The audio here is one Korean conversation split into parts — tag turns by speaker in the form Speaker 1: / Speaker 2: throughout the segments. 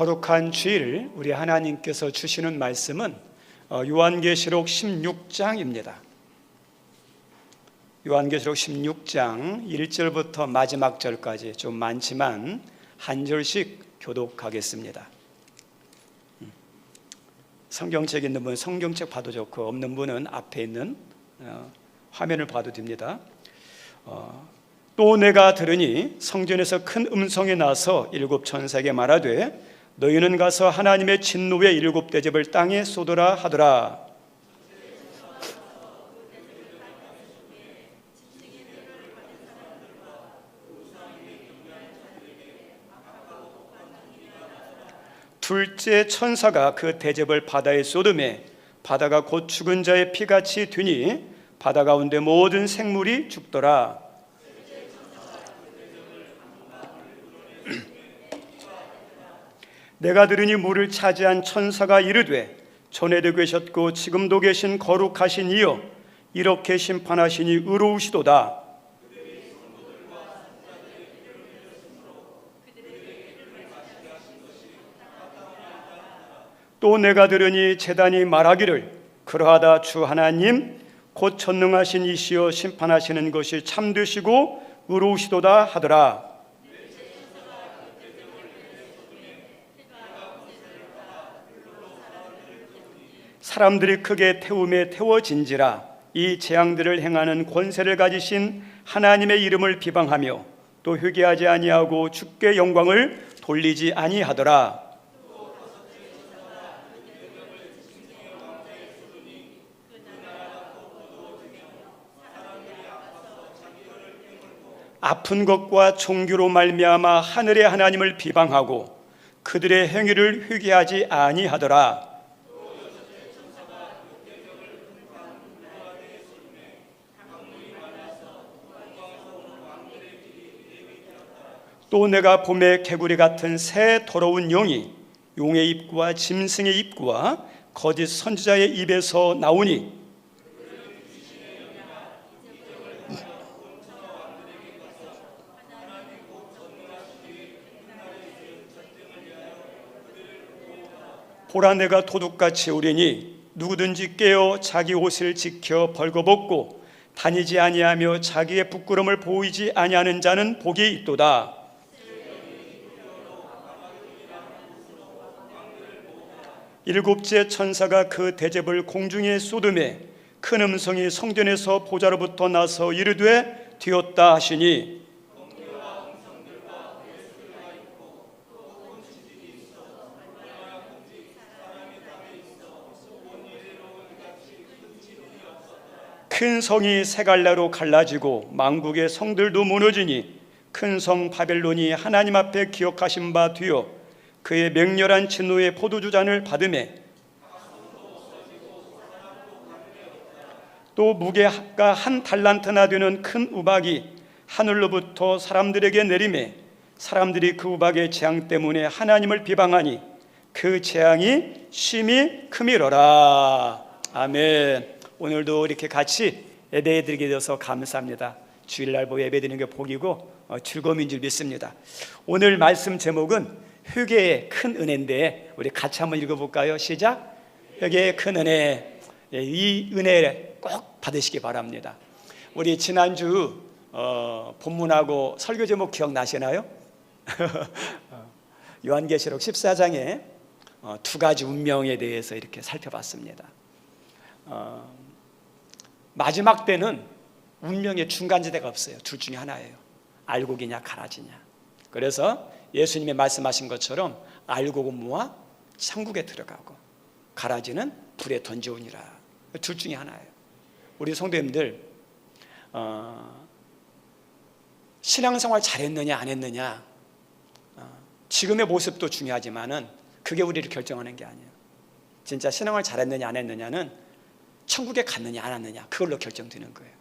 Speaker 1: 거룩한 주일 우리 하나님께서 주시는 말씀은 요한계시록 16장입니다. 요한계시록 16장 1절부터 마지막 절까지 좀 많지만 한 절씩 교독하겠습니다. 성경책 있는 분은 성경책 봐도 좋고 없는 분은 앞에 있는 화면을 봐도 됩니다. 또 내가 들으니 성전에서 큰 음성이 나서 일곱 천사에게 말하되 너희는 가서 하나님의 진노의 일곱 대접을 땅에 쏟으라 하더라. 둘째 천사가 그 대접을 바다에 쏟음에 바다가 곧 죽은 자의 피같이 되니 바다 가운데 모든 생물이 죽더라. 내가 들으니 물을 차지한 천사가 이르되 전에도 계셨고 지금도 계신 거룩하신 이여 이렇게 심판하시니 의로우시도다. 또 내가 들으니 제단이 말하기를 그러하다 주 하나님 곧 전능하신 이시여 심판하시는 것이 참되시고 의로우시도다 하더라. 사람들이 크게 태움에 태워진지라. 이 재앙들을 행하는 권세를 가지신 하나님의 이름을 비방하며 또 회개하지 아니하고 주께 영광을 돌리지 아니하더라. 아픈 것과 종교로 말미암아 하늘의 하나님을 비방하고 그들의 행위를 회개하지 아니하더라. 또 내가 봄에 개구리 같은 새 더러운 영이 용의 입과 짐승의 입과 거짓 선지자의 입에서 나오니 보라 내가 도둑같이 오리니 누구든지 깨어 자기 옷을 지켜 벌거벗고 다니지 아니하며 자기의 부끄러움을 보이지 아니하는 자는 복이 있도다. 일곱째 천사가 그 대접을 공중에 쏟음에 큰 음성이 성전에서 보좌로부터 나서 이르되 되었다 하시니 큰 성이 세 갈래로 갈라지고 만국의 성들도 무너지니 큰 성 바벨론이 하나님 앞에 기억하신 바 되어 그의 맹렬한 진노의 포도주 잔을 받으매 또 무게가 한 달란트나 되는 큰 우박이 하늘로부터 사람들에게 내리매 사람들이 그 우박의 재앙 때문에 하나님을 비방하니 그 재앙이 심히 크미러라. 아멘. 오늘도 이렇게 같이 예배드리게 되어서 감사합니다. 주일날 예배드리는 게 복이고 즐거움인 줄 믿습니다. 오늘 말씀 제목은 회개의 큰 은혜인데 우리 같이 한번 읽어볼까요? 시작. 회개의 큰 은혜. 이 은혜를 꼭 받으시기 바랍니다. 우리 지난주 본문하고 설교 제목 기억나시나요? 요한계시록 14장에 두 가지 운명에 대해서 이렇게 살펴봤습니다. 마지막 때는 운명의 중간지대가 없어요. 둘 중에 하나예요. 알곡이냐 가라지냐. 그래서 예수님이 말씀하신 것처럼 알곡은 모아 천국에 들어가고 가라지는 불에 던져오니라. 둘 중에 하나예요. 우리 성도님들 신앙생활 잘했느냐 안 했느냐 지금의 모습도 중요하지만은 그게 우리를 결정하는 게 아니에요. 진짜 신앙을 잘했느냐 안 했느냐는 천국에 갔느냐 안 왔느냐 그걸로 결정되는 거예요.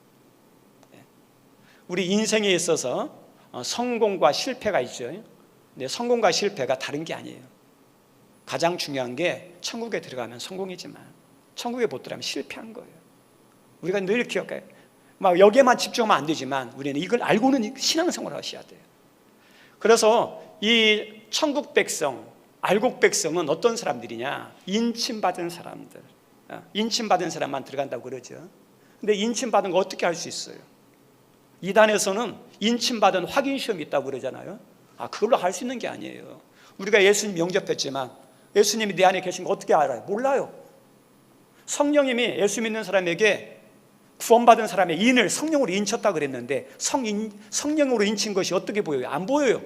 Speaker 1: 우리 인생에 있어서 성공과 실패가 있죠. 근데 성공과 실패가 다른 게 아니에요. 가장 중요한 게 천국에 들어가면 성공이지만 천국에 못 들어가면 실패한 거예요. 우리가 늘 기억해요. 막 여기에만 집중하면 안 되지만 우리는 이걸 알고는 신앙생활을 하셔야 돼요. 그래서 이 천국 백성 알곡 백성은 어떤 사람들이냐? 인침받은 사람들. 인침받은 사람만 들어간다고 그러죠. 근데 인침받은 거 어떻게 할 수 있어요? 이단에서는 인침받은 확인 시험이 있다고 그러잖아요. 그걸로 할 수 있는 게 아니에요. 우리가 예수님 영접했지만 예수님이 내 안에 계신 거 어떻게 알아요? 몰라요. 성령님이 예수 믿는 사람에게 구원받은 사람의 인을 성령으로 인쳤다 그랬는데 성령으로 인친 것이 어떻게 보여요? 안 보여요.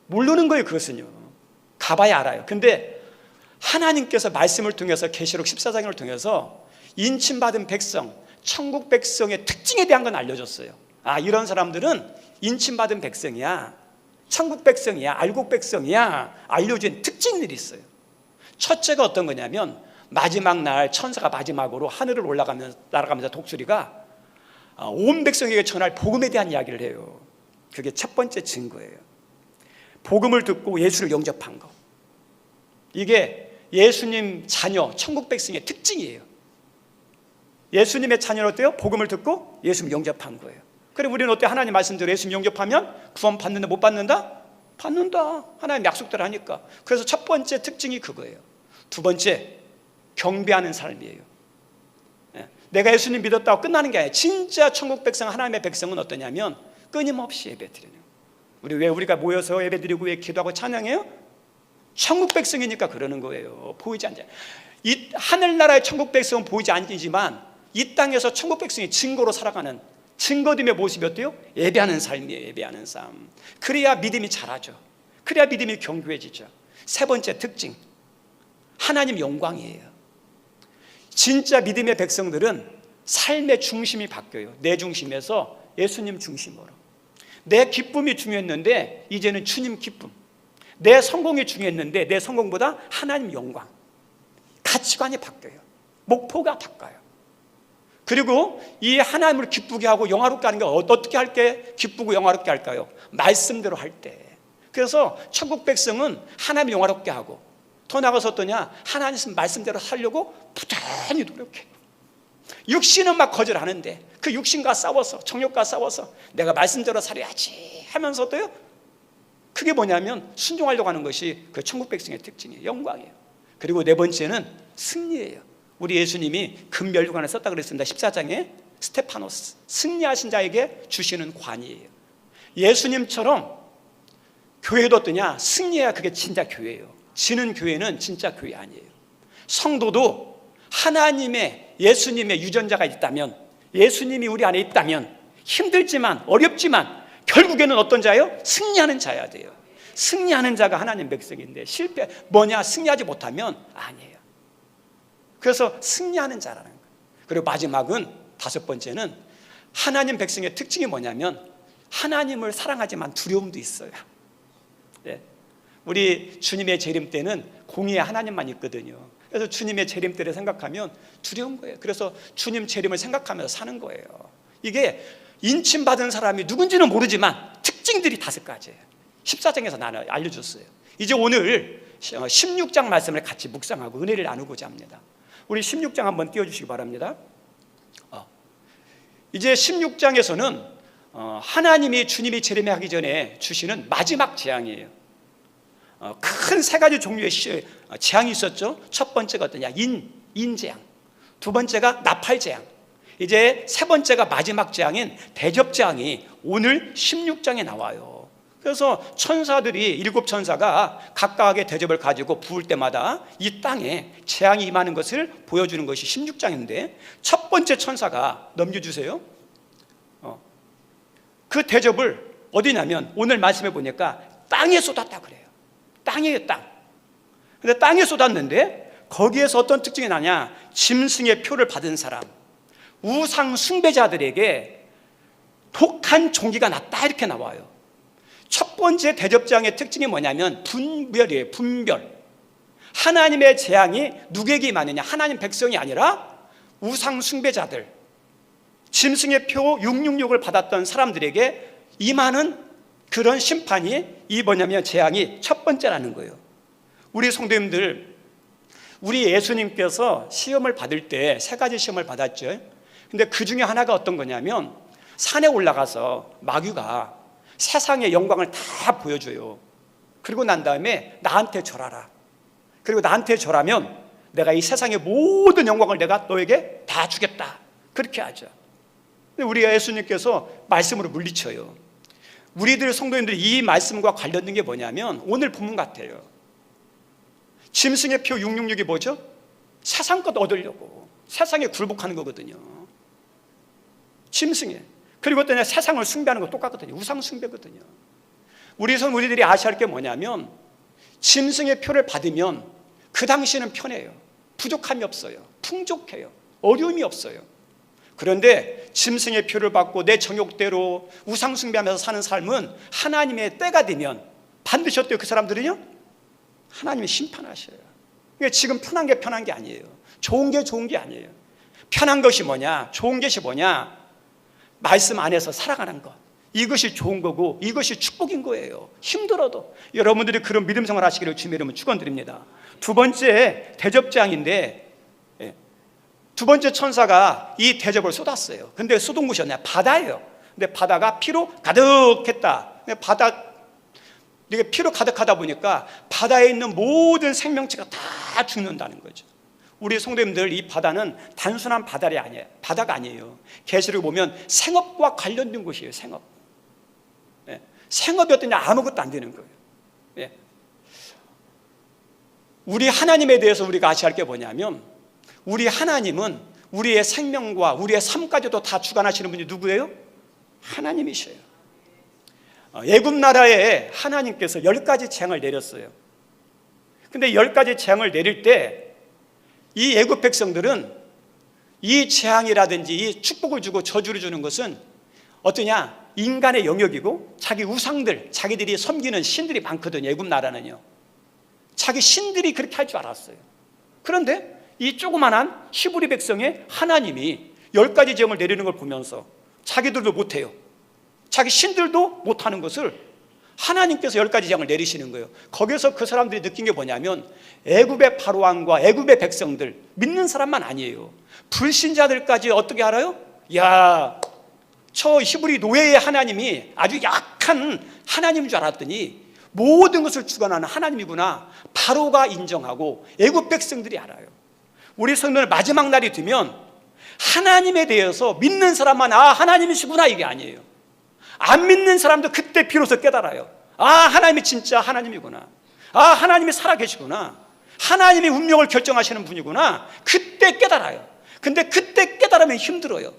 Speaker 1: 모르는 거예요. 그것은요. 가봐야 알아요. 근데 하나님께서 말씀을 통해서 계시록 14장을 통해서 인침받은 백성, 천국 백성의 특징에 대한 건 알려줬어요. 이런 사람들은 인침받은 백성이야, 천국 백성이야, 알곡 백성이야, 알려준 특징들이 있어요. 첫째가 어떤 거냐면 마지막 날 천사가 마지막으로 하늘을 날아가면서 독수리가 온 백성에게 전할 복음에 대한 이야기를 해요. 그게 첫 번째 증거예요. 복음을 듣고 예수를 영접한 거. 이게 예수님 자녀, 천국 백성의 특징이에요. 예수님의 자녀는 어때요? 복음을 듣고 예수님 영접한 거예요. 그럼 우리는 어때? 하나님 말씀대로 예수님 영접하면 구원 받는다, 못 받는다? 받는다. 하나님 약속대로 하니까. 그래서 첫 번째 특징이 그거예요. 두 번째, 경배하는 삶이에요. 내가 예수님 믿었다고 끝나는 게 아니에요. 진짜 천국 백성, 하나님의 백성은 어떠냐면 끊임없이 예배드리는 거예요. 우리가 모여서 예배드리고 왜 기도하고 찬양해요? 천국 백성이니까 그러는 거예요. 보이지 않죠. 이 하늘나라의 천국 백성은 보이지 않지만 이 땅에서 천국 백성이 증거로 살아가는 증거됨의 모습이 어때요? 예배하는 삶이에요. 예배하는 삶. 그래야 믿음이 자라죠. 그래야 믿음이 견고해지죠. 세 번째 특징, 하나님 영광이에요. 진짜 믿음의 백성들은 삶의 중심이 바뀌어요. 내 중심에서 예수님 중심으로. 내 기쁨이 중요했는데 이제는 주님 기쁨. 내 성공이 중요했는데 내 성공보다 하나님 영광. 가치관이 바뀌어요. 목표가 바뀌어요. 그리고 이 하나님을 기쁘게 하고 영화롭게 하는 게 어떻게 할게 기쁘고 영화롭게 할까요? 말씀대로 할 때. 그래서 천국 백성은 하나님 영화롭게 하고 더 나아가서 어떠냐? 하나님 말씀대로 살려고 부단히 노력해요. 육신은 막 거절하는데 그 육신과 싸워서, 정욕과 싸워서 내가 말씀대로 살아야지 하면서 어때요? 그게 뭐냐면 순종하려고 하는 것이 그 천국 백성의 특징이에요. 영광이에요. 그리고 네 번째는 승리예요. 우리 예수님이 금멸류관을 썼다 그랬습니다. 14장에 스테파노스, 승리하신 자에게 주시는 관이에요. 예수님처럼 교회도 어떠냐? 승리해야 그게 진짜 교회예요. 지는 교회는 진짜 교회 아니에요. 성도도 하나님의, 예수님의 유전자가 있다면, 예수님이 우리 안에 있다면 힘들지만 어렵지만 결국에는 어떤 자예요? 승리하는 자야 돼요. 승리하는 자가 하나님 백성인데 승리하지 못하면 아니에요. 그래서 승리하는 자라는 거예요. 그리고 마지막은 다섯 번째는 하나님 백성의 특징이 뭐냐면 하나님을 사랑하지만 두려움도 있어요. 네. 우리 주님의 재림 때는 공의의 하나님만 있거든요. 그래서 주님의 재림 때를 생각하면 두려운 거예요. 그래서 주님 재림을 생각하면서 사는 거예요. 이게 인침받은 사람이 누군지는 모르지만 특징들이 5가지예요. 14장에서 나는 알려줬어요. 이제 오늘 16장 말씀을 같이 묵상하고 은혜를 나누고자 합니다. 우리 16장 한번 띄워주시기 바랍니다. 이제 16장에서는 하나님이 주님이 재림하기 전에 주시는 마지막 재앙이에요. 큰 3가지 종류의 재앙이 있었죠. 첫 번째가 어떠냐? 인재앙. 두 번째가 나팔재앙. 이제 세 번째가 마지막 재앙인 대접재앙이 오늘 16장에 나와요. 그래서 천사들이 7천사가 각각의 대접을 가지고 부을 때마다 이 땅에 재앙이 임하는 것을 보여주는 것이 16장인데 첫 번째 천사가 넘겨주세요. 그 대접을 어디냐면 오늘 말씀해 보니까 땅에 쏟았다 그래요. 땅이에요, 땅. 근데 땅에 쏟았는데 거기에서 어떤 특징이 나냐? 짐승의 표를 받은 사람, 우상 숭배자들에게 독한 종기가 났다 이렇게 나와요. 첫 번째 대접장의 특징이 뭐냐면 분별이에요. 분별. 하나님의 재앙이 누구에게 임하느냐? 하나님 백성이 아니라 우상 숭배자들, 짐승의 표 666을 받았던 사람들에게 임하는 그런 심판이 이 뭐냐면 재앙이 첫 번째라는 거예요. 우리 성도님들, 우리 예수님께서 시험을 받을 때 3가지 시험을 받았죠. 근데 그 중에 하나가 어떤 거냐면 산에 올라가서 마귀가 세상의 영광을 다 보여줘요. 그리고 난 다음에 나한테 절하라. 그리고 나한테 절하면 내가 이 세상의 모든 영광을 내가 너에게 다 주겠다. 그렇게 하죠. 근데 우리 예수님께서 말씀으로 물리쳐요. 우리들 성도님들이 이 말씀과 관련된 게 뭐냐면 오늘 본문 같아요. 짐승의 표 666이 뭐죠? 세상 것 얻으려고 세상에 굴복하는 거거든요. 짐승에. 그리고 또 세상을 숭배하는 거 똑같거든요. 우상 숭배거든요. 우리들이 아셔야 할 게 뭐냐면 짐승의 표를 받으면 그 당시는 편해요. 부족함이 없어요. 풍족해요. 어려움이 없어요. 그런데 짐승의 표를 받고 내 정욕대로 우상 숭배하면서 사는 삶은 하나님의 때가 되면 반드시 어때요? 그 사람들은요? 하나님이 심판하셔요. 그러니까 지금 편한 게 편한 게 아니에요. 좋은 게 좋은 게 아니에요. 편한 것이 뭐냐? 좋은 것이 뭐냐? 말씀 안에서 살아가는 것. 이것이 좋은 거고 이것이 축복인 거예요. 힘들어도 여러분들이 그런 믿음 생활 하시기를 주님의 이름으로 축원드립니다. 두 번째 대접장인데 두 번째 천사가 이 대접을 쏟았어요. 근데 쏟은 곳이 어디냐? 바다예요. 근데 바다가 피로 가득했다. 이게 피로 가득하다 보니까 바다에 있는 모든 생명체가 다 죽는다는 거죠. 우리 성도님들, 이 바다는 단순한 바다가 아니에요. 계시록 보면 생업과 관련된 곳이에요. 생업. 생업이 어떠냐? 아무것도 안 되는 거예요. 우리 하나님에 대해서 우리가 아셔야 할 게 뭐냐면 우리 하나님은 우리의 생명과 우리의 삶까지도 다 주관하시는 분이 누구예요? 하나님이셔요. 애굽 나라에 하나님께서 10가지 재앙을 내렸어요. 근데 10가지 재앙을 내릴 때 이 애굽 백성들은 이 재앙이라든지 이 축복을 주고 저주를 주는 것은 어떠냐? 인간의 영역이고 자기 우상들, 자기들이 섬기는 신들이 많거든요. 애굽 나라는요. 자기 신들이 그렇게 할 줄 알았어요. 그런데 이 조그만한 히브리 백성의 하나님이 10가지 재앙을 내리는 걸 보면서 자기들도 못해요. 자기 신들도 못하는 것을 하나님께서 10가지 재앙을 내리시는 거예요. 거기서 그 사람들이 느낀 게 뭐냐면 애굽의 바로왕과 애굽의 백성들, 믿는 사람만 아니에요. 불신자들까지 어떻게 알아요? 야, 저 히브리 노예의 하나님이 아주 약한 하나님인 줄 알았더니 모든 것을 주관하는 하나님이구나. 바로가 인정하고 애굽 백성들이 알아요. 우리 성도들 마지막 날이 되면 하나님에 대해서 믿는 사람만 하나님이시구나 이게 아니에요. 안 믿는 사람도 그때 비로소 깨달아요. 하나님이 진짜 하나님이구나. 하나님이 살아계시구나. 하나님이 운명을 결정하시는 분이구나. 그때 깨달아요. 근데 그때 깨달으면 힘들어요.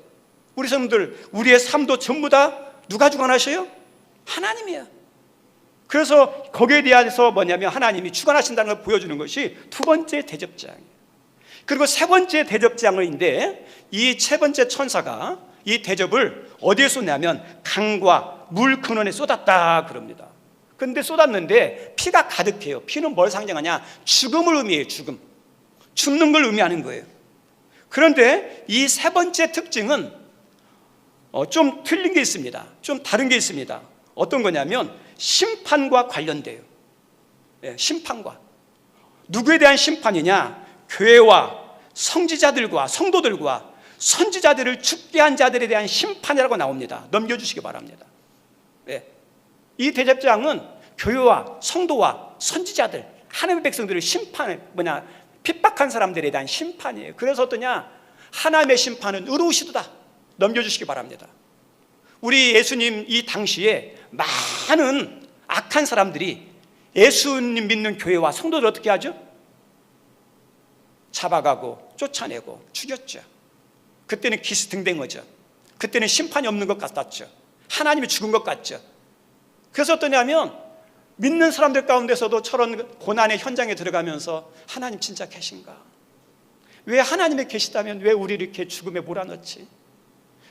Speaker 1: 우리 성도들, 우리의 삶도 전부 다 누가 주관하셔요? 하나님이에요. 그래서 거기에 대해서 뭐냐면 하나님이 주관하신다는 걸 보여주는 것이 두 번째 대접장이에요. 그리고 세 번째 대접장인데 이 세 번째 천사가 이 대접을 어디에 쏟냐면 강과 물 근원에 쏟았다 그럽니다. 그런데 쏟았는데 피가 가득해요. 피는 뭘 상징하냐? 죽음을 의미해요. 죽는 걸 의미하는 거예요. 그런데 이 세 번째 특징은 좀 틀린 게 있습니다. 좀 다른 게 있습니다. 어떤 거냐면 심판과 관련돼요. 심판과. 누구에 대한 심판이냐? 교회와 성지자들과 성도들과 선지자들을 죽게 한 자들에 대한 심판이라고 나옵니다. 넘겨주시기 바랍니다. 이 대접장은 교회와 성도와 선지자들, 하나님의 백성들을 핍박한 사람들에 대한 심판이에요. 그래서 어떠냐? 하나님의 심판은 의로우시도다. 넘겨주시기 바랍니다. 우리 예수님 이 당시에 많은 악한 사람들이 예수님 믿는 교회와 성도들 어떻게 하죠? 잡아가고 쫓아내고 죽였죠. 그때는 기스등등하죠. 그때는 심판이 없는 것 같았죠. 하나님이 죽은 것 같죠. 그래서 어떠냐면 믿는 사람들 가운데서도 저런 고난의 현장에 들어가면서 하나님 진짜 계신가? 왜 하나님이 계시다면 왜 우리를 이렇게 죽음에 몰아넣지?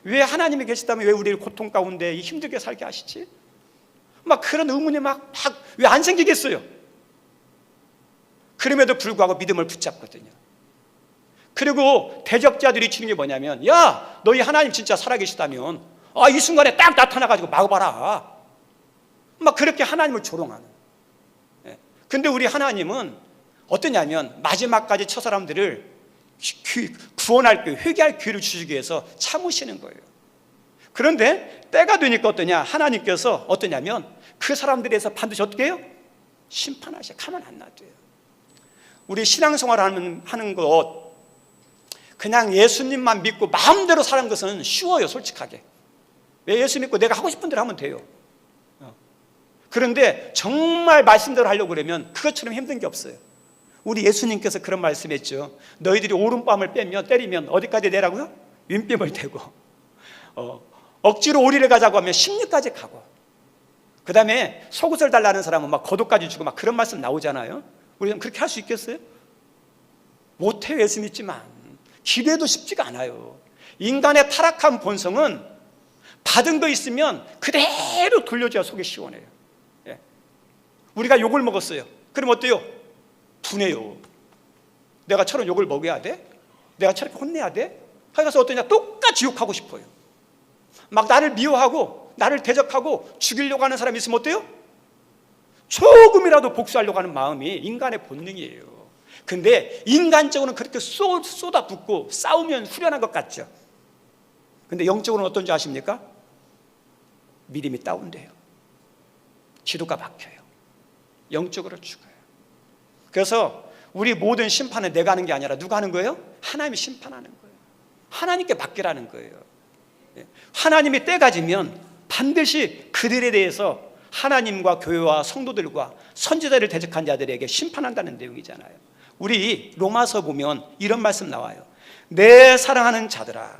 Speaker 1: 왜 하나님이 계시다면 왜 우리를 고통 가운데 힘들게 살게 하시지? 막 그런 의문이 왜 안 생기겠어요? 그럼에도 불구하고 믿음을 붙잡거든요. 그리고 대적자들이 치는 게 뭐냐면 야, 너희 하나님 진짜 살아계시다면 이 순간에 딱 나타나가지고 막아봐라. 막 그렇게 하나님을 조롱하는. 근데 우리 하나님은 어떠냐면 마지막까지 저 사람들을 구원할 기회, 회개할 기회를 주시기 위해서 참으시는 거예요. 그런데 때가 되니까 어떠냐? 하나님께서 어떠냐면 그 사람들에서 반드시 어떻게 해요? 심판하셔. 가만 안 놔둬요. 우리 신앙생활 하는 것, 그냥 예수님만 믿고 마음대로 사는 것은 쉬워요, 솔직하게. 왜? 예수 믿고 내가 하고 싶은 대로 하면 돼요. 그런데 정말 말씀대로 하려고 그러면 그것처럼 힘든 게 없어요. 우리 예수님께서 그런 말씀했죠. 너희들이 오른뺨을 때리면 어디까지 내라고요? 윗뺨을 대고, 억지로 오리를 가자고 하면 십리까지 가고, 그 다음에 속옷을 달라는 사람은 막 겉옷까지 주고 막 그런 말씀 나오잖아요. 우리는 그렇게 할 수 있겠어요? 못해요. 예수 믿지만 기대도 쉽지가 않아요. 인간의 타락한 본성은 받은 거 있으면 그대로 돌려줘야 속이 시원해요. 예. 우리가 욕을 먹었어요. 그럼 어때요? 분해요. 내가 저런 욕을 먹여야 돼? 내가 저렇게 혼내야 돼? 그래서 어떠냐? 똑같이 욕하고 싶어요. 막 나를 미워하고 나를 대적하고 죽이려고 하는 사람이 있으면 어때요? 조금이라도 복수하려고 하는 마음이 인간의 본능이에요. 근데 인간적으로는 그렇게 쏟아붓고 싸우면 후련한 것 같죠. 근데 영적으로는 어떤지 아십니까? 믿음이 다운돼요. 기도가 막혀요. 영적으로 죽어요. 그래서 우리 모든 심판은 내가 하는 게 아니라 누가 하는 거예요? 하나님이 심판하는 거예요. 하나님께 맡기라는 거예요. 하나님이 때가 지면 반드시 그들에 대해서 하나님과 교회와 성도들과 선지자를 대적한 자들에게 심판한다는 내용이잖아요. 우리 로마서 보면 이런 말씀 나와요. 내 사랑하는 자들아,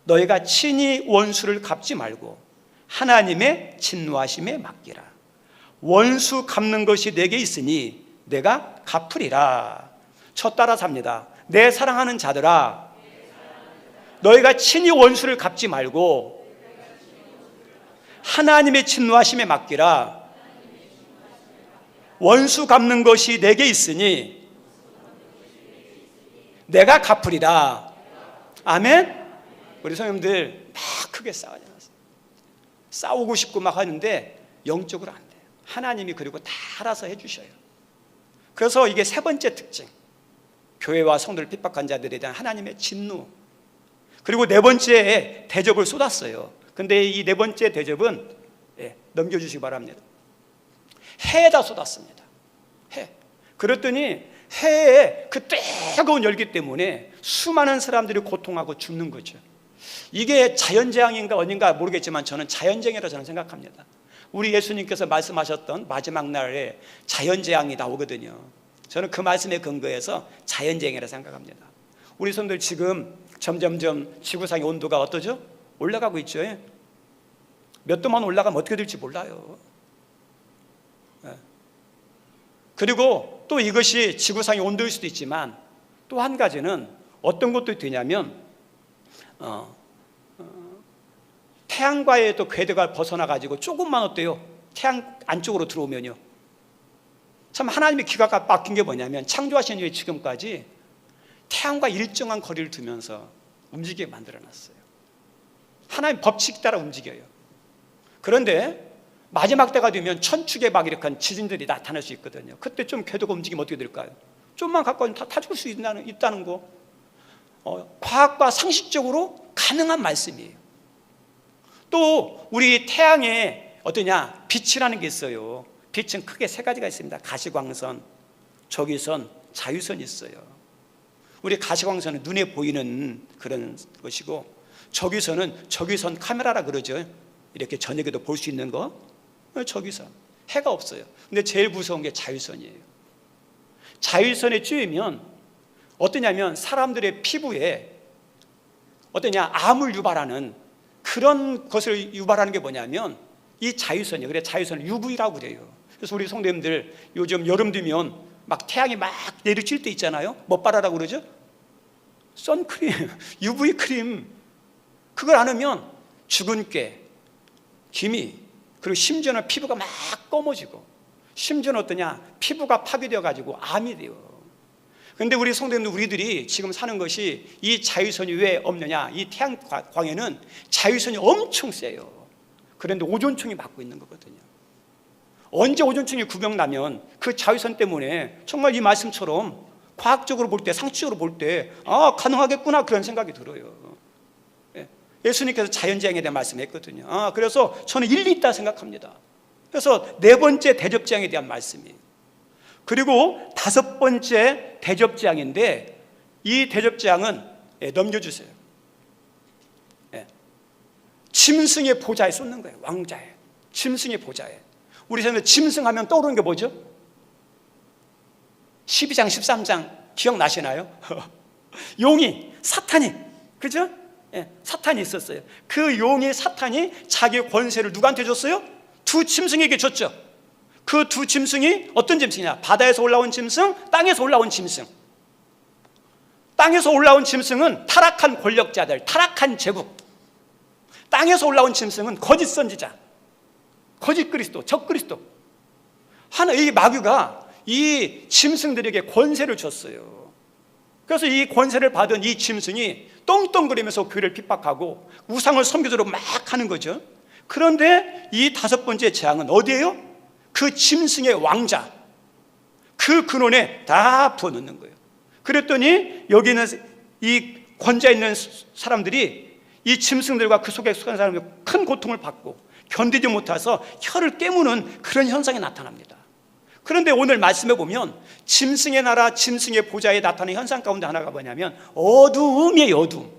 Speaker 1: 너희가 친히 원수를 갚지 말고 하나님의 진노하심에 맡기라. 원수 갚는 것이 내게 있으니 내가 갚으리라. 저 따라 삽니다. 내 사랑하는 자들아, 너희가 친히 원수를 갚지 말고 하나님의 진노하심에 맡기라. 원수 갚는 것이 내게 있으니 내가 갚으리라. 아멘. 우리 성도님들 막 크게 싸우고 싶고 막 하는데 영적으로 안 돼요. 하나님이 그리고 다 알아서 해주셔요. 그래서 이게 세 번째 특징, 교회와 성도를 핍박한 자들에 대한 하나님의 진노. 그리고 네 번째에 대접을 쏟았어요. 근데 이 네 번째 대접은 넘겨주시기 바랍니다. 해에다 쏟았습니다. 해. 그랬더니 해에 그 뜨거운 열기 때문에 수많은 사람들이 고통하고 죽는 거죠. 이게 자연재앙인가 어딘가 모르겠지만 저는 자연재앙이라고 저는 생각합니다. 우리 예수님께서 말씀하셨던 마지막 날에 자연재앙이 나오거든요. 저는 그 말씀에 근거해서 자연재앙이라고 생각합니다. 우리 성도들 지금 점점점 지구상의 온도가 어떠죠? 올라가고 있죠. 몇 도만 올라가면 어떻게 될지 몰라요. 그리고 또 이것이 지구상의 온도일 수도 있지만 또 한 가지는 어떤 것도 되냐면 태양과의 또 궤도가 벗어나가지고 조금만 어때요? 태양 안쪽으로 들어오면요. 참 하나님의 기가 막힌 게 뭐냐면 창조하신 이후에 지금까지 태양과 일정한 거리를 두면서 움직이게 만들어놨어요. 하나님 법칙 따라 움직여요. 그런데 마지막 때가 되면 천축에 막 이렇게 지진들이 나타날 수 있거든요. 그때 좀 궤도가 움직이면 어떻게 될까요? 좀만 가까우면 다 죽을 수 있다는 거, 과학과 상식적으로 가능한 말씀이에요. 또 우리 태양에 어떠냐? 빛이라는 게 있어요. 빛은 크게 세 가지가 있습니다. 가시광선, 적외선, 자유선이 있어요. 우리 가시광선은 눈에 보이는 그런 것이고, 적외선은 적외선 카메라라 그러죠. 이렇게 저녁에도 볼 수 있는 거, 적외선. 해가 없어요. 근데 제일 무서운 게 자유선이에요. 자유선에 쬐면 어떠냐면 사람들의 피부에 어떠냐? 암을 유발하는 그런 것을 유발하는 게 뭐냐면 이 자유선이에요. 그래 자유선을 UV라고 그래요. 그래서 우리 성도님들 요즘 여름 되면 막 태양이 막 내리칠 때 있잖아요. 뭐 바르라고 그러죠? 선크림, UV 크림. 그걸 안 하면 죽은 꾀, 기미, 그리고 심지어는 피부가 막 검어지고, 심지어는 어떠냐? 피부가 파괴되어 가지고 암이 돼요. 그런데 우리 성도님들, 우리들이 지금 사는 것이 이 자유선이 왜 없느냐? 이 태양광에는 자유선이 엄청 세요. 그런데 오존층이 막고 있는 거거든요. 언제 오존층이 구경나면 그 자유선 때문에 정말 이 말씀처럼 과학적으로 볼 때, 상식적으로 볼 때 가능하겠구나 그런 생각이 들어요. 예수님께서 자연재앙에 대한 말씀했거든요. 그래서 저는 일리 있다 생각합니다. 그래서 네 번째 대접재앙에 대한 말씀이에요. 그리고 다섯 번째 대접재앙인데, 이 대접재앙은 넘겨주세요. 짐승의 보좌에 쏟는 거예요. 왕자에, 짐승의 보좌에. 우리 사람들 짐승하면 떠오르는 게 뭐죠? 12장 13장 기억나시나요? 용이, 사탄이, 그죠? 사탄이 있었어요. 그 용이, 사탄이 자기 권세를 누구한테 줬어요? 두 짐승에게 줬죠. 그 두 짐승이 어떤 짐승이냐? 바다에서 올라온 짐승, 땅에서 올라온 짐승. 땅에서 올라온 짐승은 타락한 권력자들, 타락한 제국. 땅에서 올라온 짐승은 거짓 선지자, 거짓 그리스도, 적 그리스도. 이 마귀가 이 짐승들에게 권세를 줬어요. 그래서 이 권세를 받은 이 짐승이 떵떵거리면서 교회를 핍박하고 우상을 섬기도록 막 하는 거죠. 그런데 이 다섯 번째 재앙은 어디예요? 그 짐승의 왕자, 그 근원에 다 부어넣는 거예요. 그랬더니 여기는 이 권자 있는 사람들이 이 짐승들과 그 속에 속한 사람들이 큰 고통을 받고 견디지 못해서 혀를 깨무는 그런 현상이 나타납니다. 그런데 오늘 말씀해 보면 짐승의 나라, 짐승의 보좌에 나타나는 현상 가운데 하나가 뭐냐면 어두움이에요. 어두움.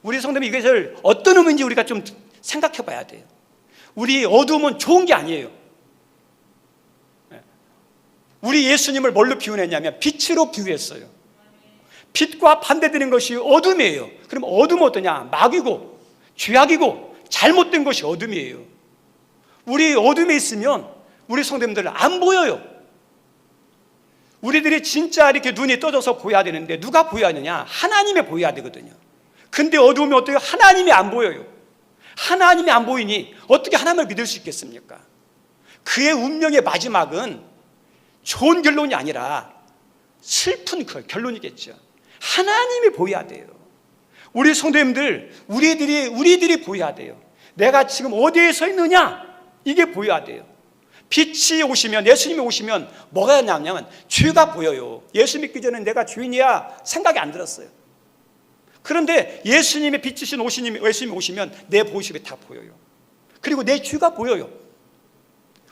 Speaker 1: 우리 성도님, 이것을 어떤 의미인지 우리가 좀 생각해 봐야 돼요. 우리 어두움은 좋은 게 아니에요. 우리 예수님을 뭘로 비유했냐면 빛으로 비유했어요. 빛과 반대되는 것이 어둠이에요. 그럼 어둠은 어떠냐? 마귀고 죄악이고 잘못된 것이 어둠이에요. 우리 어둠에 있으면 우리 성도님들 안 보여요. 우리들이 진짜 이렇게 눈이 떠져서 보여야 되는데 누가 보여야 하느냐? 하나님이 보여야 되거든요. 근데 어두움이 어때요? 하나님이 안 보여요. 하나님이 안 보이니 어떻게 하나님을 믿을 수 있겠습니까? 그의 운명의 마지막은 좋은 결론이 아니라 슬픈 결론이겠죠. 하나님이 보여야 돼요. 우리 성도님들, 우리들이 보여야 돼요. 내가 지금 어디에 서 있느냐, 이게 보여야 돼요. 빛이 오시면, 예수님이 오시면 뭐가 나냐면 죄가 보여요. 예수 믿기 전에 내가 죄인이야 생각이 안 들었어요. 그런데 예수님의 빛이신 예수님이 오시면 내 모습이 다 보여요. 그리고 내 죄가 보여요.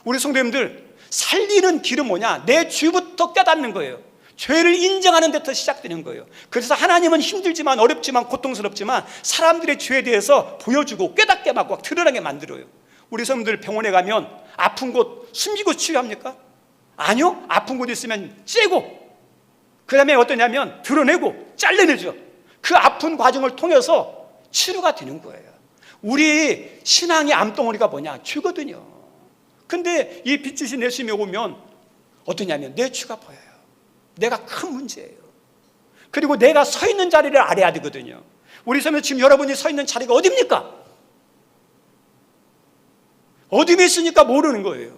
Speaker 1: 우리 성도님들, 살리는 길은 뭐냐? 내 죄부터 깨닫는 거예요. 죄를 인정하는 데부터 시작되는 거예요. 그래서 하나님은 힘들지만, 어렵지만, 고통스럽지만 사람들의 죄에 대해서 보여주고 깨닫게 하고 드러나게 만들어요. 우리 성도들 병원에 가면 아픈 곳 숨기고 치유합니까? 아니요. 아픈 곳 있으면 째고, 그 다음에 어떠냐면 드러내고 잘라내죠. 그 아픈 과정을 통해서 치료가 되는 거예요. 우리 신앙의 암덩어리가 뭐냐? 죄거든요. 근데 이 빛이신 예수님이 오면 어떠냐면 내 죄가 보여요. 내가 큰 문제예요. 그리고 내가 서 있는 자리를 알아야 되거든요. 우리 성도 지금 여러분이 서 있는 자리가 어디입니까? 어둠에 있으니까 모르는 거예요.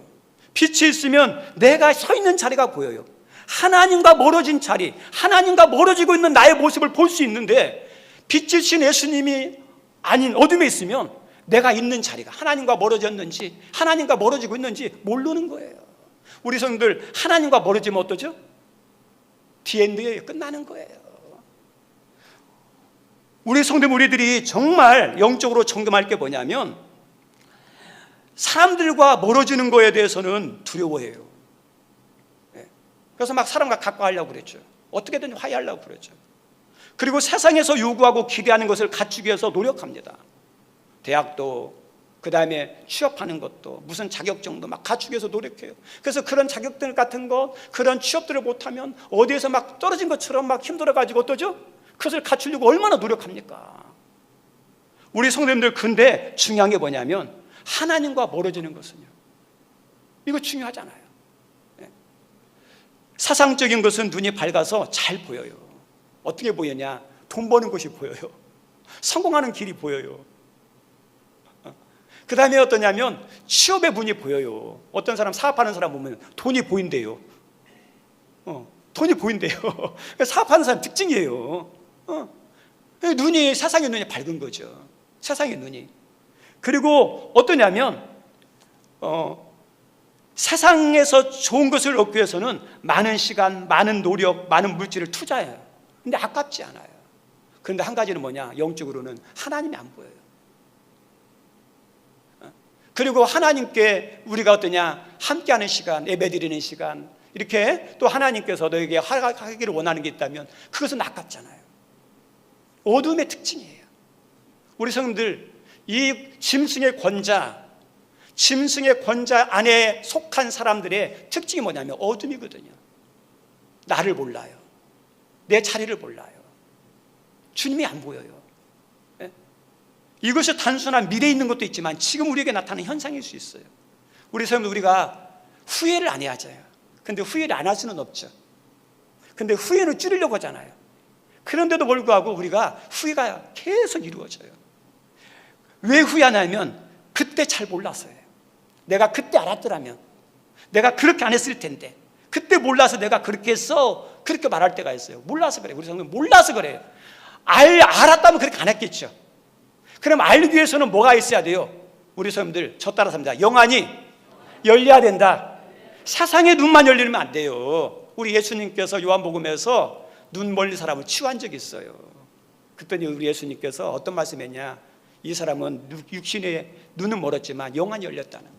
Speaker 1: 빛이 있으면 내가 서 있는 자리가 보여요. 하나님과 멀어진 자리, 하나님과 멀어지고 있는 나의 모습을 볼 수 있는데 빛이신 예수님이 아닌 어둠에 있으면 내가 있는 자리가 하나님과 멀어졌는지, 하나님과 멀어지고 있는지 모르는 거예요. 우리 성도들, 하나님과 멀어지면 어떠죠? 디엔드에 끝나는 거예요. 우리 성도 우리들이 정말 영적으로 점검할 게 뭐냐면 사람들과 멀어지는 거에 대해서는 두려워해요. 그래서 막 사람과 가까워하려고 그랬죠. 어떻게든 화해하려고 그랬죠. 그리고 세상에서 요구하고 기대하는 것을 갖추기 위해서 노력합니다. 대학도, 그 다음에 취업하는 것도, 무슨 자격증도 막 갖추기 위해서 노력해요. 그래서 그런 자격증 같은 것, 그런 취업들을 못하면 어디에서 막 떨어진 것처럼 막 힘들어가지고 어떠죠? 그것을 갖추려고 얼마나 노력합니까? 우리 성도님들, 근데 중요한 게 뭐냐면 하나님과 멀어지는 것은요, 이거 중요하잖아요. 사상적인 것은 눈이 밝아서 잘 보여요. 어떻게 보이냐? 돈 버는 것이 보여요. 성공하는 길이 보여요. 그 다음에 어떠냐면 취업의 문이 보여요. 어떤 사람, 사업하는 사람 보면 돈이 보인대요. 돈이 보인대요. 사업하는 사람 특징이에요. 눈이, 세상의 눈이 밝은 거죠. 세상의 눈이. 그리고 어떠냐면 세상에서 좋은 것을 얻기 위해서는 많은 시간, 많은 노력, 많은 물질을 투자해요. 근데 아깝지 않아요. 그런데 한 가지는 뭐냐? 영적으로는 하나님이 안 보여요. 그리고 하나님께 우리가 어떠냐? 함께하는 시간, 예배드리는 시간, 이렇게 또 하나님께서 너에게 하기를 원하는 게 있다면 그것은 아깝잖아요. 어둠의 특징이에요. 우리 성도들, 이 짐승의 권자, 짐승의 권자 안에 속한 사람들의 특징이 뭐냐면 어둠이거든요. 나를 몰라요. 내 자리를 몰라요. 주님이 안 보여요. 이것이 단순한 미래에 있는 것도 있지만 지금 우리에게 나타나는 현상일 수 있어요. 우리 성도, 우리가 후회를 안 해야죠. 근데 후회를 안 할 수는 없죠. 근데 후회는 줄이려고 하잖아요. 그런데도 불구하고 우리가 후회가 계속 이루어져요. 왜 후회하냐면 그때 잘 몰라서예요. 내가 그때 알았더라면, 내가 그렇게 안 했을 텐데, 그때 몰라서 내가 그렇게 했어, 그렇게 말할 때가 있어요. 몰라서 그래요. 우리 성도 몰라서 그래요. 알았다면 그렇게 안 했겠죠. 그럼 알기 위해서는 뭐가 있어야 돼요? 우리 성도들, 저 따라 삽니다. 영안이 열려야 된다. 세상의 눈만 열리면 안 돼요. 우리 예수님께서 요한복음에서 눈 멀린 사람을 치유한 적이 있어요. 그랬더니 우리 예수님께서 어떤 말씀했냐, 이 사람은 육신의 눈은 멀었지만 영안이 열렸다는,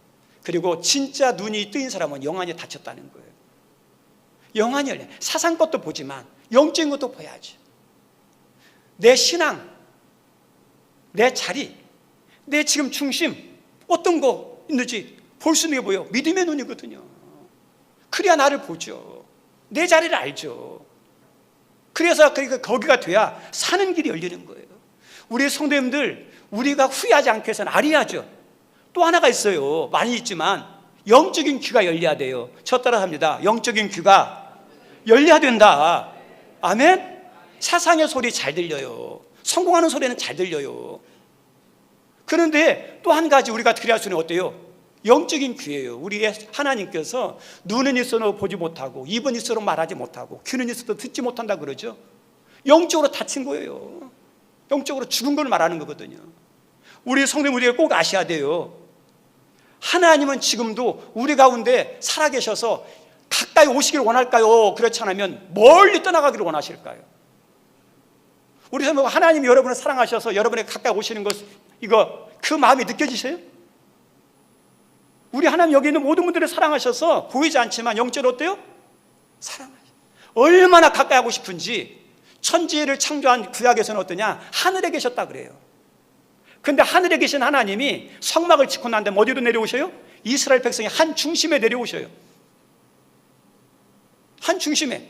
Speaker 1: 그리고 진짜 눈이 뜨인 사람은 영안이 닫혔다는 거예요. 영안이 열려. 세상 것도 보지만 영적인 것도 봐야지. 내 신앙, 내 자리, 내 지금 중심, 어떤 거 있는지 볼 수 있는 게 뭐예요? 믿음의 눈이거든요. 그래야 나를 보죠. 내 자리를 알죠. 그래서 거기가 돼야 사는 길이 열리는 거예요. 우리 성도님들, 우리가 후회하지 않게 해서는 알아야죠. 또 하나가 있어요. 많이 있지만 영적인 귀가 열려야 돼요. 저 따라 합니다. 영적인 귀가 열려야 된다. 아멘. 세상의 소리 잘 들려요. 성공하는 소리는 잘 들려요. 그런데 또 한 가지 우리가 드려야 할 수는 어때요? 영적인 귀예요. 우리의 하나님께서 눈은 있어도 보지 못하고, 입은 있어도 말하지 못하고, 귀는 있어도 듣지 못한다 그러죠. 영적으로 다친 거예요. 영적으로 죽은 걸 말하는 거거든요. 우리 성도님, 우리가 꼭 아셔야 돼요. 하나님은 지금도 우리 가운데 살아계셔서 가까이 오시기를 원할까요? 그렇지 않으면 멀리 떠나가기를 원하실까요? 우리 성도, 하나님이 여러분을 사랑하셔서 여러분에게 가까이 오시는 것, 그 마음이 느껴지세요? 우리 하나님 여기 있는 모든 분들을 사랑하셔서 보이지 않지만 영적으로 어때요? 사랑하셔요. 얼마나 가까이 하고 싶은지. 천지를 창조한 구약에서는 어떠냐? 하늘에 계셨다 그래요. 근데 하늘에 계신 하나님이 성막을 짓고 난 다음에 어디로 내려오셔요? 이스라엘 백성이 한 중심에 내려오셔요. 한 중심에.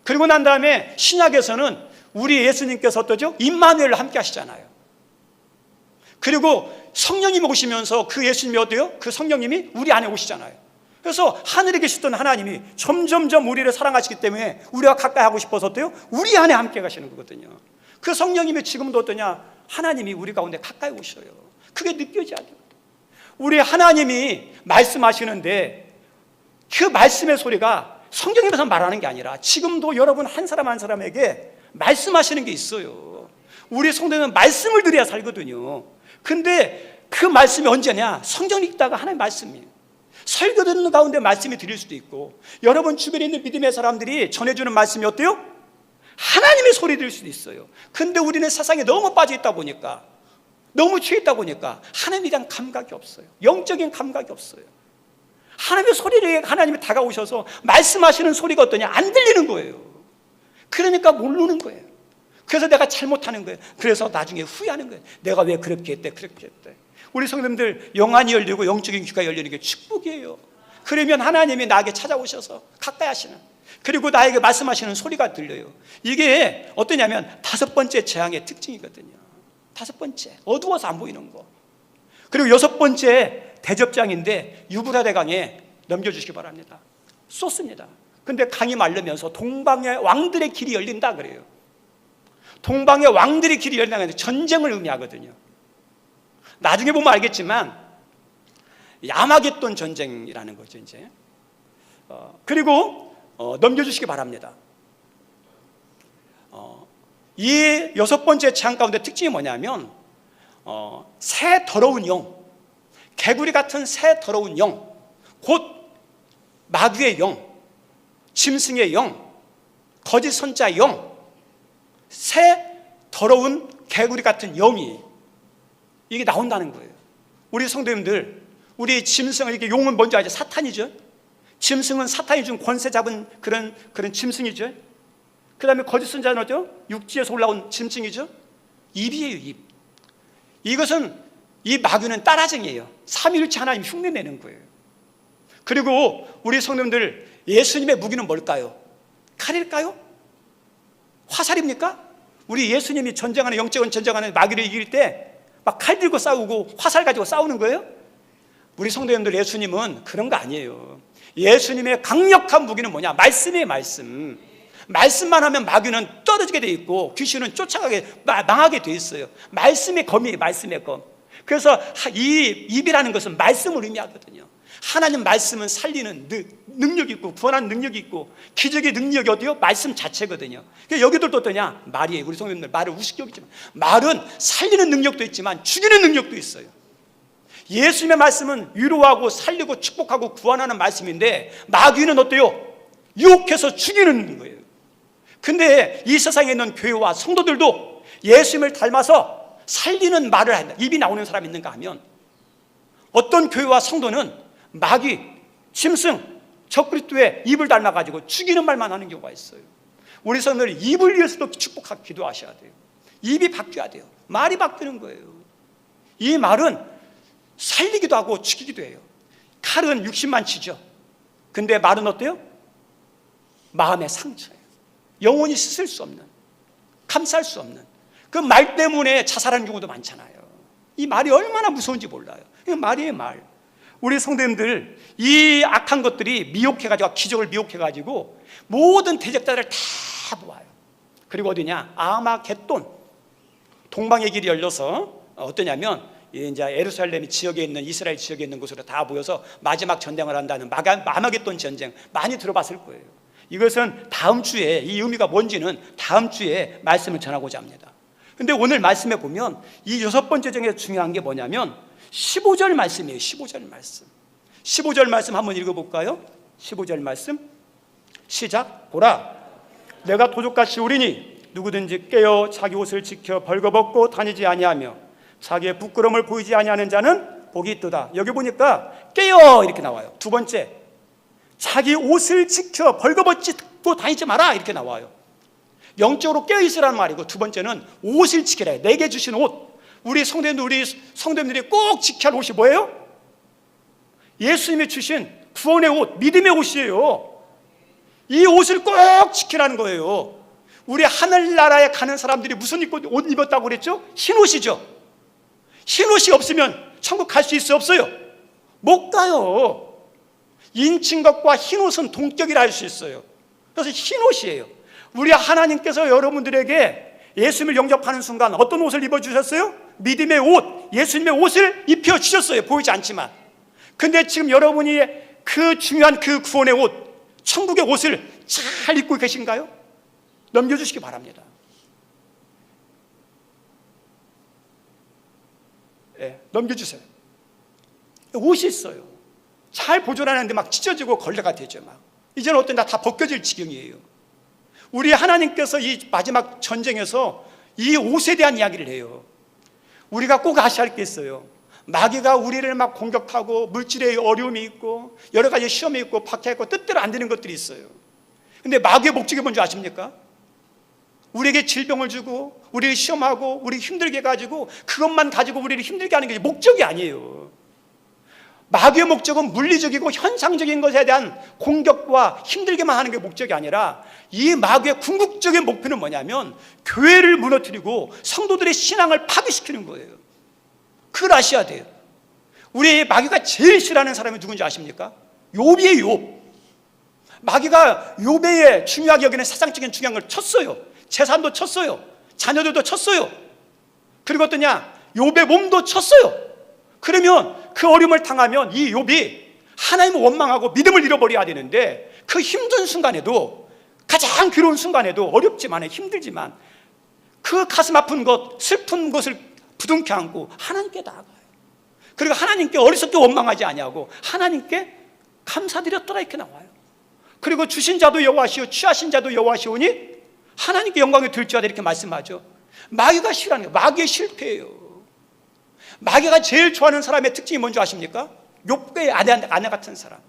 Speaker 1: 그리고 난 다음에 신약에서는 우리 예수님께서 어떠죠? 임마누엘을 함께 하시잖아요. 그리고 성령님이 오시면서 그 예수님이 어때요? 그 성령님이 우리 안에 오시잖아요. 그래서 하늘에 계시던 하나님이 점점점 우리를 사랑하시기 때문에 우리가 가까이 하고 싶어서 어때요? 우리 안에 함께 가시는 거거든요. 그 성령님이 지금도 어떠냐? 하나님이 우리 가운데 가까이 오셔요. 그게 느껴져야 돼요. 우리 하나님이 말씀하시는데 그 말씀의 소리가 성경에서 말하는 게 아니라 지금도 여러분 한 사람 한 사람에게 말씀하시는 게 있어요. 우리 성도는 말씀을 드려야 살거든요. 근데 그 말씀이 언제냐? 성경 읽다가 하나님의 말씀이에요. 설교 듣는 가운데 말씀이 들릴 수도 있고, 여러분 주변에 있는 믿음의 사람들이 전해주는 말씀이 어때요? 하나님의 소리 들을 수도 있어요. 근데 우리는 세상에 너무 빠져 있다 보니까, 너무 취해 있다 보니까 하나님에 대한 감각이 없어요. 영적인 감각이 없어요. 하나님의 소리를 하나님이 다가오셔서 말씀하시는 소리가 어떠냐? 안 들리는 거예요. 그러니까 모르는 거예요. 그래서 내가 잘못하는 거예요. 그래서 나중에 후회하는 거예요. 내가 왜 그렇게 했대, 그렇게 했대. 우리 성도님들, 영안이 열리고 영적인 귀가 열리는 게 축복이에요. 그러면 하나님이 나에게 찾아오셔서 가까이 하시는, 그리고 나에게 말씀하시는 소리가 들려요. 이게 어떠냐면 5번째 재앙의 특징이거든요. 5번째, 어두워서 안 보이는 거. 그리고 6번째 대접장인데 유브라데 강에 넘겨주시기 바랍니다. 쏟습니다. 근데 강이 마르면서 동방의 왕들의 길이 열린다 그래요. 동방의 왕들의 길이 열린다는 게 전쟁을 의미하거든요. 나중에 보면 알겠지만 야마겟돈 전쟁이라는 거죠 이제. 그리고 넘겨주시기 바랍니다. 이 6번째 재앙 가운데 특징이 뭐냐면 새 더러운 영, 개구리 같은 새 더러운 영, 곧 마귀의 영, 짐승의 영, 거짓 선자의 영, 새 더러운 개구리 같은 영이 이게 나온다는 거예요. 우리 성도님들, 우리 짐승, 이게 용은 뭔지 알죠? 사탄이죠. 짐승은 사탄이 준 권세 잡은 그런 짐승이죠. 그 다음에 거짓 선자는 어때요? 육지에서 올라온 짐승이죠. 입이에요, 입. 이것은, 이 마귀는 따라쟁이에요. 삼위일체 하나님 흉내내는 거예요. 그리고 우리 성도님들, 예수님의 무기는 뭘까요? 칼일까요? 화살입니까? 우리 예수님이 전쟁하는, 영적인 전쟁하는 마귀를 이길 때 막 칼 들고 싸우고 화살 가지고 싸우는 거예요? 우리 성도님들, 예수님은 그런 거 아니에요. 예수님의 강력한 무기는 뭐냐? 말씀이에요, 말씀. 말씀만 하면 마귀는 떨어지게 돼 있고 귀신은 쫓아가게, 망하게 돼 있어요. 말씀의 검이에요, 말씀의 검. 그래서 이 입이라는 것은 말씀을 의미하거든요. 하나님 말씀은 살리는 능력이 있고 구원하는 능력이 있고 기적의 능력이 어디요? 말씀 자체거든요. 여기들도 어떠냐? 말이에요. 우리 성도님들, 말을 우습게 여기지만 말은 살리는 능력도 있지만 죽이는 능력도 있어요. 예수님의 말씀은 위로하고 살리고 축복하고 구원하는 말씀인데 마귀는 어때요? 유혹해서 죽이는 거예요. 근데 이 세상에 있는 교회와 성도들도 예수님을 닮아서 살리는 말을 한다. 입이 나오는 사람이 있는가 하면 어떤 교회와 성도는 마귀, 짐승, 적그리스도의 입을 닮아가지고 죽이는 말만 하는 경우가 있어요. 우리 성도들이 입을 위해서도 축복하고 기도하셔야 돼요. 입이 바뀌어야 돼요. 말이 바뀌는 거예요. 이 말은 살리기도 하고 죽이기도 해요. 칼은 60만 치죠. 근데 말은 어때요? 마음의 상처예요. 영원히 씻을 수 없는, 감쌀 수 없는 그 말 때문에 자살하는 경우도 많잖아요. 이 말이 얼마나 무서운지 몰라요. 이 말이에요, 말. 우리 성도님들, 이 악한 것들이 미혹해가지고, 기적을 미혹해가지고 모든 대적자들을 다 모아요. 그리고 어디냐? 아마겟돈, 동방의 길이 열려서 어떠냐면 이제 예루살렘 지역에 있는, 이스라엘 지역에 있는 곳으로 다 모여서 마지막 전쟁을 한다는 아마겟돈 전쟁, 많이 들어봤을 거예요. 이것은 다음 주에, 이 의미가 뭔지는 다음 주에 말씀을 전하고자 합니다. 근데 오늘 말씀에 보면 이 6번째 중에 중요한 게 뭐냐면 15절 말씀이에요. 15절 말씀. 15절 말씀 한번 읽어볼까요? 15절 말씀 시작. 보라, 내가 도적같이 오리니 누구든지 깨어 자기 옷을 지켜 벌거벗고 다니지 아니하며 자기의 부끄러움을 보이지 아니하는 자는 복이 있도다. 여기 보니까 깨어 이렇게 나와요. 두 번째, 자기 옷을 지켜 벌거벗고 다니지 마라 이렇게 나와요. 영적으로 깨어있으라는 말이고, 두 번째는 옷을 지키라. 내게 주신 옷, 우리 성도님들이 꼭 지켜야 할 옷이 뭐예요? 예수님이 주신 구원의 옷, 믿음의 옷이에요. 이 옷을 꼭 지키라는 거예요. 우리 하늘나라에 가는 사람들이 무슨 옷 입었다고 그랬죠? 흰옷이죠. 흰옷이 없으면 천국 갈 수 있어요, 없어요? 못 가요. 인친 것과 흰옷은 동격이라 할 수 있어요. 그래서 흰옷이에요. 우리 하나님께서 여러분들에게 예수님을 영접하는 순간 어떤 옷을 입어주셨어요? 믿음의 옷, 예수님의 옷을 입혀주셨어요. 보이지 않지만. 근데 지금 여러분이 그 중요한 그 구원의 옷, 천국의 옷을 잘 입고 계신가요? 넘겨주시기 바랍니다. 네, 넘겨주세요. 옷이 있어요. 잘 보존하는데 막 찢어지고 걸레가 되죠. 막 이제는 어떤 다 벗겨질 지경이에요. 우리 하나님께서 이 마지막 전쟁에서 이 옷에 대한 이야기를 해요. 우리가 꼭 아셔야 할 게 있어요. 마귀가 우리를 막 공격하고 물질의 어려움이 있고 여러 가지 시험이 있고 박해가 있고 뜻대로 안 되는 것들이 있어요. 근데 마귀의 목적이 뭔지 아십니까? 우리에게 질병을 주고 우리를 시험하고 우리 힘들게 해가지고 그것만 가지고 우리를 힘들게 하는 게 목적이 아니에요. 마귀의 목적은 물리적이고 현상적인 것에 대한 공격과 힘들게만 하는 게 목적이 아니라 이 마귀의 궁극적인 목표는 뭐냐면 교회를 무너뜨리고 성도들의 신앙을 파괴시키는 거예요. 그걸 아셔야 돼요. 우리 마귀가 제일 싫어하는 사람이 누군지 아십니까? 욥이에요, 욥. 마귀가 욥의 중요하게 여기는 세상적인 중요한 걸 쳤어요. 재산도 쳤어요. 자녀들도 쳤어요. 그리고 어떠냐? 욥의 몸도 쳤어요. 그러면 그 어려움을 당하면 이 욥이 하나님을 원망하고 믿음을 잃어버려야 되는데 그 힘든 순간에도, 가장 괴로운 순간에도, 어렵지만 힘들지만 그 가슴 아픈 것, 슬픈 것을 부둥켜 안고 하나님께 나아가요. 그리고 하나님께 어리석게 원망하지 아니하고 하나님께 감사드렸더라 이렇게 나와요. 그리고 주신 자도 여호와시오 취하신 자도 여호와시오니 하나님께 영광이 들지어다 이렇게 말씀하죠. 마귀가 싫어하는 거예요. 마귀의 실패예요. 마귀가 제일 좋아하는 사람의 특징이 뭔지 아십니까? 욥의 아내 같은 사람.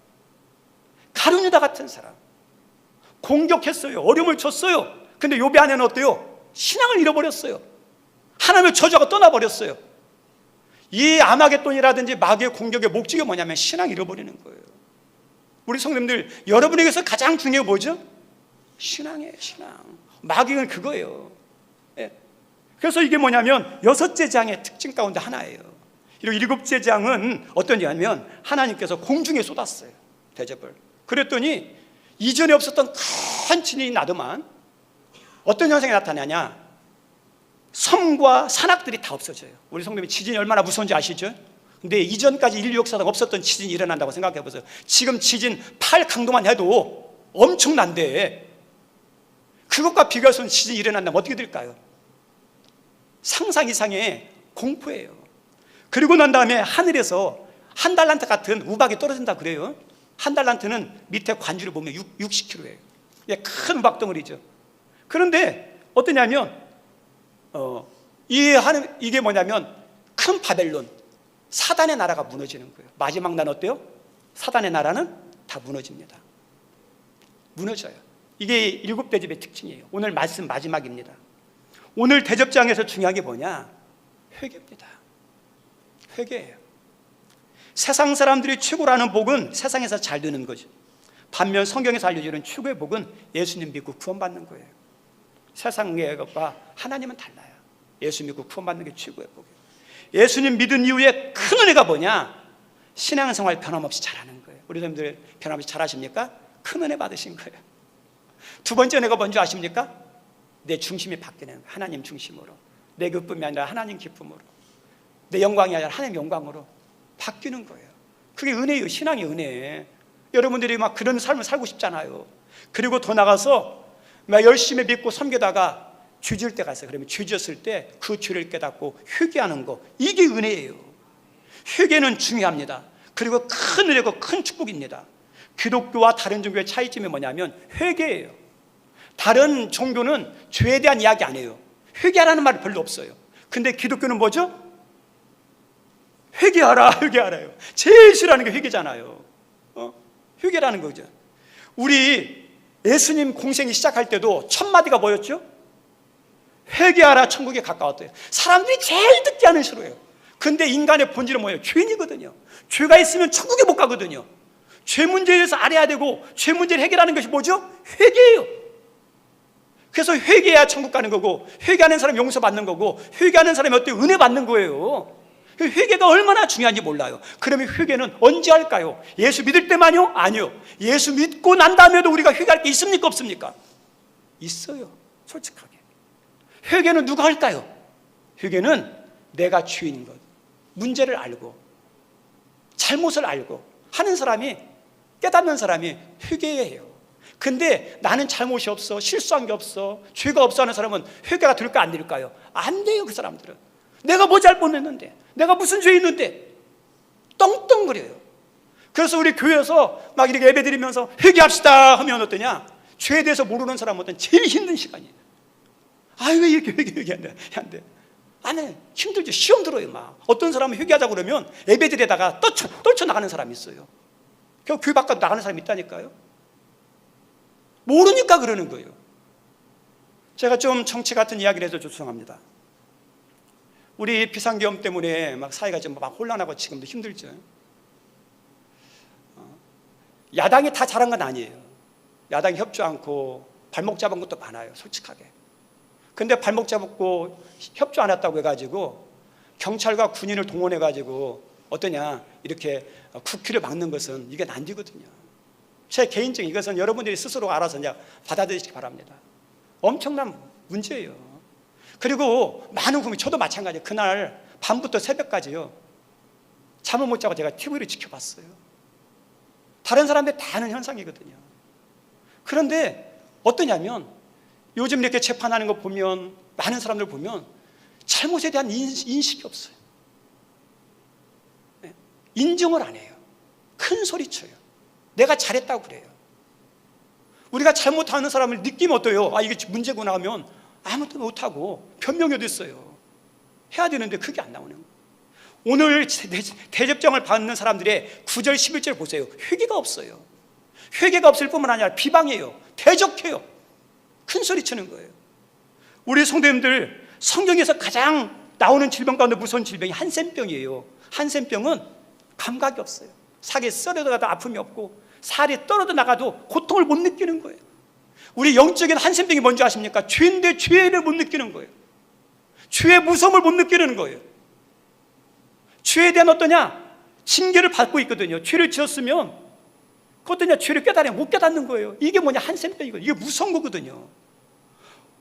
Speaker 1: 가룟유다 같은 사람 공격했어요. 어려움을 줬어요. 근데 욥의 아내는 어때요? 신앙을 잃어버렸어요. 하나님의 저주가 떠나버렸어요. 이 아마겟돈이라든지 마귀의 공격의 목적이 뭐냐면 신앙을 잃어버리는 거예요. 우리 성도님들, 여러분에게서 가장 중요한 게 뭐죠? 신앙이에요. 신앙. 마귀는 그거예요. 예. 그래서 이게 뭐냐면 6째 장의 특징 가운데 하나예요. 그리고 7째 장은 어떤 얘기냐면 하나님께서 공중에 쏟았어요, 대접을. 그랬더니 이전에 없었던 큰 진이 나더만 어떤 현상이 나타나냐, 섬과 산악들이 다 없어져요. 우리 성도님이 지진이 얼마나 무서운지 아시죠? 근데 이전까지 인류 역사상 없었던 지진이 일어난다고 생각해 보세요. 지금 지진 8강도만 해도 엄청난데 그것과 비교해서 지진이 일어난다면 어떻게 될까요? 상상 이상의 공포예요. 그리고 난 다음에 하늘에서 한 달란트 같은 우박이 떨어진다 그래요. 한 달란트는 밑에 관주를 보면 60kg예요. 큰 우박 덩어리죠. 그런데 어떠냐면 이게 뭐냐면 큰 바벨론, 사단의 나라가 무너지는 거예요. 마지막 날 어때요? 사단의 나라는 다 무너집니다. 무너져요. 이게 7대접의 특징이에요. 오늘 말씀 마지막입니다. 오늘 대접장에서 중요한 게 뭐냐? 회개입니다. 회개예요. 세상 사람들이 최고라는 복은 세상에서 잘 되는 거죠. 반면 성경에서 알려주는 최고의 복은 예수님 믿고 구원받는 거예요. 세상의 것과 하나님은 달라요. 예수 믿고 구원받는 게 최고의 복이에요. 예수님 믿은 이후에 큰 은혜가 뭐냐? 신앙생활 변함없이 잘하는 거예요. 우리 사람들 변함없이 잘하십니까? 큰 은혜 받으신 거예요. 두 번째 은혜가 뭔지 아십니까? 내 중심이 바뀌는 거예요. 하나님 중심으로. 내 기쁨이 아니라 하나님 기쁨으로, 내 영광이 아니라 하나님 영광으로 바뀌는 거예요. 그게 은혜예요. 신앙의 은혜. 여러분들이 막 그런 삶을 살고 싶잖아요. 그리고 더 나가서 막 열심히 믿고 섬기다가 죄 지을 때가 있어요. 그러면 죄 지었을 때 그 죄를 깨닫고 회개하는 거, 이게 은혜예요. 회개는 중요합니다. 그리고 큰 은혜고 큰 축복입니다. 기독교와 다른 종교의 차이점이 뭐냐면 회개예요. 다른 종교는 죄에 대한 이야기 안 해요. 회개하라는 말이 별로 없어요. 근데 기독교는 뭐죠? 회개하라, 회개하라요. 제일 싫어하는 게 회개잖아요. 회개라는 거죠. 우리 예수님 공생이 시작할 때도 첫 마디가 뭐였죠? 회개하라, 천국에 가까웠대요. 사람들이 제일 듣지 않은 싫어요. 근데 인간의 본질은 뭐예요? 죄인이거든요. 죄가 있으면 천국에 못 가거든요. 죄 문제에 대해서 알아야 되고, 죄 문제를 해결하는 것이 뭐죠? 회개예요. 그래서 회개해야 천국 가는 거고, 회개하는 사람이 용서받는 거고, 회개하는 사람이 어때요? 은혜 받는 거예요. 회개가 얼마나 중요한지 몰라요. 그러면 회개는 언제 할까요? 예수 믿을 때만요? 아니요. 예수 믿고 난 다음에도 우리가 회개할 게 있습니까? 없습니까? 있어요. 솔직하게. 회개는 누가 할까요? 회개는 내가 죄인인 것, 문제를 알고 잘못을 알고 하는 사람이, 깨닫는 사람이 회개해요. 근데 나는 잘못이 없어, 실수한 게 없어, 죄가 없어 하는 사람은 회개가 될까 안 될까요? 안 돼요. 그 사람들은 내가 뭐 잘못했는데, 내가 무슨 죄 있는데 떵떵거려요. 그래서 우리 교회에서 막 이렇게 예배 드리면서 회개합시다 하면 어떠냐? 죄에 대해서 모르는 사람은 제일 힘든 시간이에요. 아유, 왜 이렇게 회개한대? 안 돼. 안 해. 힘들죠. 시험 들어요. 막 어떤 사람은 회개하자고 그러면 예배 드리다가 떨쳐 나가는 사람이 있어요. 결국 교회 밖으로 나가는 사람이 있다니까요. 모르니까 그러는 거예요. 제가 좀 정치 같은 이야기를 해서 죄송합니다. 우리 비상계엄 때문에 막 사회가 좀 막 혼란하고 지금도 힘들죠. 야당이 다 잘한 건 아니에요. 야당이 협조 않고 발목 잡은 것도 많아요. 솔직하게. 근데 발목 잡고 협조 안 했다고 해가지고 경찰과 군인을 동원해가지고 어떠냐, 이렇게 국회를 막는 것은 이게 안 되거든요. 제 개인적인, 이것은 여러분들이 스스로 알아서 그냥 받아들이시기 바랍니다. 엄청난 문제예요. 그리고 많은 국민, 저도 마찬가지예요. 그날 밤부터 새벽까지요, 잠을 못 자고 제가 TV를 지켜봤어요. 다른 사람들이 다 아는 현상이거든요. 그런데 어떠냐면 요즘 이렇게 재판하는 거 보면, 많은 사람들 보면 잘못에 대한 인식이 없어요. 인정을 안 해요. 큰 소리 쳐요. 내가 잘했다고 그래요. 우리가 잘못하는 사람을 느끼면 어때요? 아, 이게 문제구나 하면 아무것도 못하고 변명해도 있어요. 해야 되는데 그게 안 나오는 거예요. 오늘 대접장을 받는 사람들의 9절 11절 보세요. 회개가 없어요. 회개가 없을 뿐만 아니라 비방해요, 대적해요, 큰 소리 치는 거예요. 우리 성도님들, 성경에서 가장 나오는 질병 가운데 무서운 질병이 한센병이에요. 한센병은 감각이 없어요. 살이 썰어도 아픔이 없고 살이 떨어져 나가도 고통을 못 느끼는 거예요. 우리 영적인 한센병이 뭔지 아십니까? 죄인데 죄를 못 느끼는 거예요. 죄의 무서움을 못 느끼는 거예요. 죄에 대한 징계를 받고 있거든요. 죄를 지었으면 죄를 깨달으면 못 깨닫는 거예요. 이게 한센병이거든요. 이게 무서운 거거든요.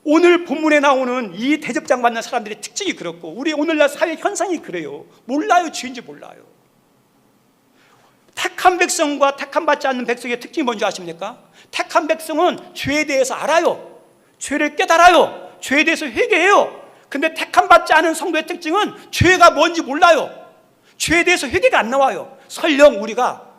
Speaker 1: 오늘 본문에 나오는 이 대접장 받는 사람들의 특징이 그렇고, 우리 오늘날 사회 현상이 그래요. 몰라요, 죄인지 몰라요. 택한 백성과 택한 받지 않는 백성의 특징이 뭔지 아십니까? 택한 백성은 죄에 대해서 알아요. 죄를 깨달아요. 죄에 대해서 회개해요. 근데 택한 받지 않은 성도의 특징은 죄가 뭔지 몰라요. 죄에 대해서 회개가 안 나와요. 설령 우리가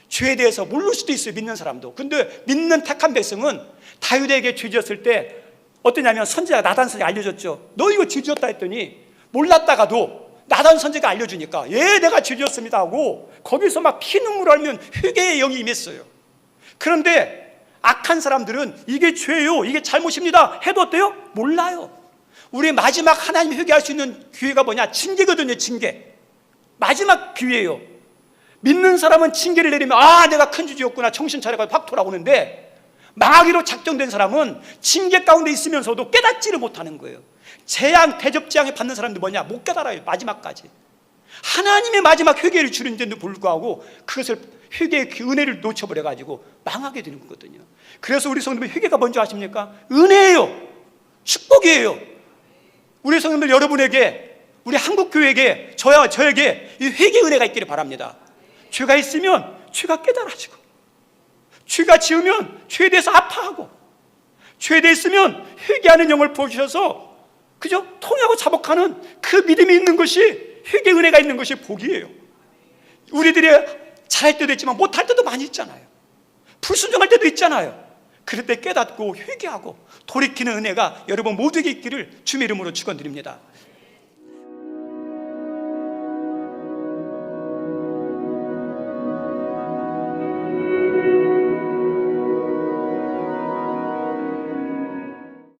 Speaker 1: 죄에 대해서 모를 수도 있어요, 믿는 사람도. 근데 믿는 택한 백성은 다윗에게 죄 지었을 때 어떠냐면, 선지자가 나단 선지자가 알려줬죠. 너 이거 죄 지었다 했더니 몰랐다가도 나단 선지자가 알려주니까 예, 내가 죄 지었습니다 하고 거기서 막 피눈물 흘리면 회개의 영이 임했어요. 그런데 악한 사람들은 이게 죄예요, 이게 잘못입니다 해도 어때요? 몰라요. 우리 마지막 하나님 회개할 수 있는 기회가 뭐냐? 징계거든요. 징계. 마지막 기회예요. 믿는 사람은 징계를 내리면 내가 큰 죄 지었구나, 정신 차려가지고 확 돌아오는데, 망하기로 작정된 사람은 징계 가운데 있으면서도 깨닫지를 못하는 거예요. 재앙, 대접 재앙을 받는 사람들 뭐냐? 못 깨달아요, 마지막까지. 하나님의 마지막 회개를 주는데도 불구하고 그것을, 회개의 그 은혜를 놓쳐버려가지고 망하게 되는 거거든요. 그래서 우리 성도님들, 회개가 뭔지 아십니까? 은혜예요. 축복이에요. 우리 성도님들, 여러분에게, 우리 한국교회에게, 저에게 이 회개 은혜가 있기를 바랍니다. 죄가 있으면 죄가 깨달아지고, 죄가 지으면 죄에 대해서 아파하고, 죄에 대해 있으면 회개하는 영을 부어주셔서 통하고 자복하는 그 믿음이 있는 것이, 회개 은혜가 있는 것이 복이에요. 우리들이 잘할 때도 있지만 못할 때도 많이 있잖아요. 불순종할 때도 있잖아요. 그럴 때 깨닫고 회개하고 돌이키는 은혜가 여러분 모두에게 있기를 주의 이름으로 축원드립니다.